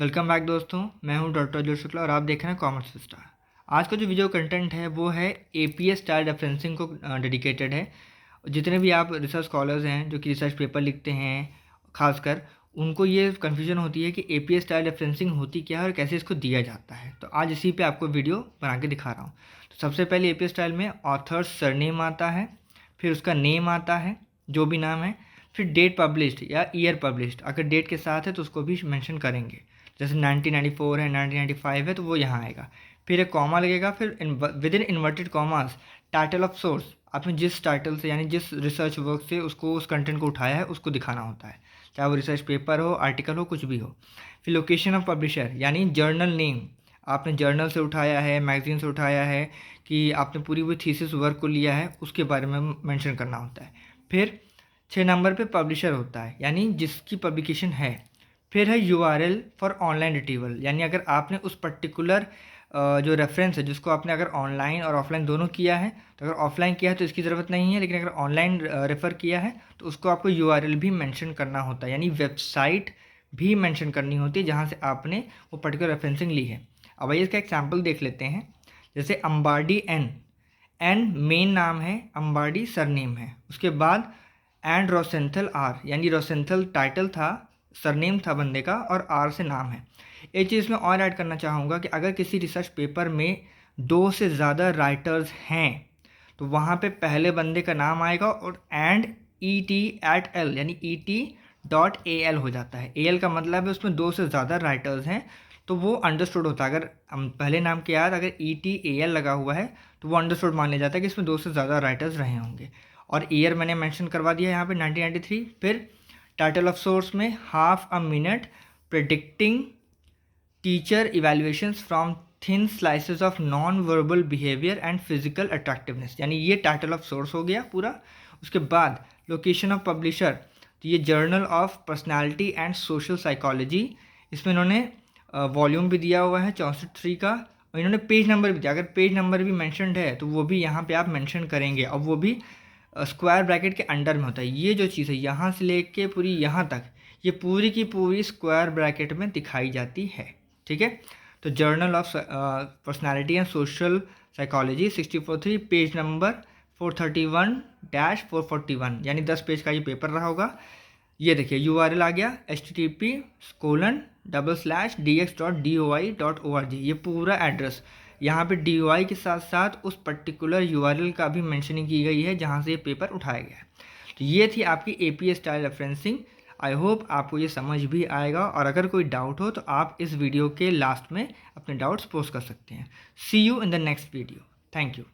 Welcome back दोस्तों, मैं हूं डॉक्टर जोर शुक्ला और आप देख रहे हैं कॉमर्स स्टार। आज का जो वीडियो कंटेंट है वो है एपीएस स्टाइल रेफरेंसिंग को डेडिकेटेड है। जितने भी आप रिसर्च स्कॉलर्स हैं जो कि रिसर्च पेपर लिखते हैं, खासकर उनको ये कन्फ्यूजन होती है कि एपीएस स्टाइल रेफरेंसिंग होती क्या है और कैसे इसको दिया जाता है। तो आज इसी पे आपको वीडियो बना के दिखा रहा हूँ। तो सबसे पहले एपीएस स्टाइल में ऑथर्स सरनेम आता है, फिर उसका नेम आता है, जो भी नाम है, फिर डेट पब्लिश्ड या ईयर पब्लिश्ड, अगर डेट के साथ है तो उसको भी मेंशन करेंगे। जैसे 1994 है, 1995 है तो वो यहाँ आएगा। फिर एक कॉमा लगेगा, फिर with in inverted commas title of source, आपने जिस टाइटल से यानी जिस रिसर्च वर्क से उसको उस कंटेंट को उठाया है उसको दिखाना होता है, चाहे वो रिसर्च पेपर हो, आर्टिकल हो, कुछ भी हो। फिर लोकेशन ऑफ पब्लिशर यानी जर्नल नेम, आपने जर्नल से उठाया है, मैगजीन से उठाया है, कि आपने पूरी वो थीसिस वर्क को लिया है, उसके बारे में मेंशन करना होता है। फिर 6 नंबर पे पब्लिशर होता है, यानी जिसकी पब्लिकेशन है। फिर है यूआरएल फॉर ऑनलाइन रिट्रीवल, यानी अगर आपने उस पर्टिकुलर जो रेफरेंस है जिसको आपने अगर ऑनलाइन और ऑफलाइन दोनों किया है, तो अगर ऑफलाइन किया है तो इसकी ज़रूरत नहीं है, लेकिन अगर ऑनलाइन रेफ़र किया है तो उसको आपको यूआरएल भी मेंशन करना होता है, यानी वेबसाइट भी मेंशन करनी होती है जहाँ से आपने वो पर्टिकुलर रेफरेंसिंग ली है। अब आइए इसका एग्जाम्पल देख लेते हैं। जैसे अम्बाडी एन मेन नाम है, अम्बाडी सरनेम है, उसके बाद एंड रोसेंथल आर, यानी रोसेंथल टाइटल था, सरनेम था बंदे का, और आर से नाम है। एक चीज़ मैं और ऐड करना चाहूँगा कि अगर किसी रिसर्च पेपर में 2 से ज़्यादा राइटर्स हैं तो वहाँ पे पहले बंदे का नाम आएगा और एंड ET@L यानी ET.AL हो जाता है। AL का मतलब है उसमें 2 से ज़्यादा राइटर्स हैं, तो वो अंडरस्टूड होता है। अगर हम पहले नाम के याद अगर ET.AL लगा हुआ है तो वो अंडरस्टूड मान लिया जाता है कि इसमें 2 से ज़्यादा राइटर्स रहे होंगे। और ईयर मैंने मेंशन करवा दिया यहाँ पे 1993। फिर टाइटल ऑफ सोर्स में half a minute predicting teacher evaluations from thin slices of non verbal behaviour and physical attractiveness, यानी ये टाइटल ऑफ सोर्स हो गया पूरा। उसके बाद लोकेशन ऑफ पब्लिशर, तो ये journal of personality and social psychology, इसमें इन्होंने वॉल्यूम भी दिया हुआ है 64 का, और इन्होंने पेज नंबर भी दिया। अगर पेज नंबर भी मैंशनड है तो वो भी यहाँ पे आप मेंशन करेंगे, और वो भी स्क्वायर ब्रैकेट के अंडर में होता है। ये जो चीज़ है यहाँ से लेके पूरी यहाँ तक, ये पूरी की पूरी स्क्वायर ब्रैकेट में दिखाई जाती है, ठीक है। तो journal of personality and social psychology 64 page number 431-441, यानी 10 पेज का ये पेपर रहा होगा। ये देखिए यूआरएल आ गया http://dx.doi.org, ये पूरा एड्रेस। यहाँ पे DOI के साथ साथ उस पर्टिकुलर यूआरएल का भी मेंशनिंग की गई है जहाँ से ये पेपर उठाया गया है। तो ये थी आपकी APS style referencing. I hope आपको ये समझ भी आएगा, और अगर कोई डाउट हो तो आप इस वीडियो के लास्ट में अपने डाउट्स पोस्ट कर सकते हैं। See you in the next video. Thank you.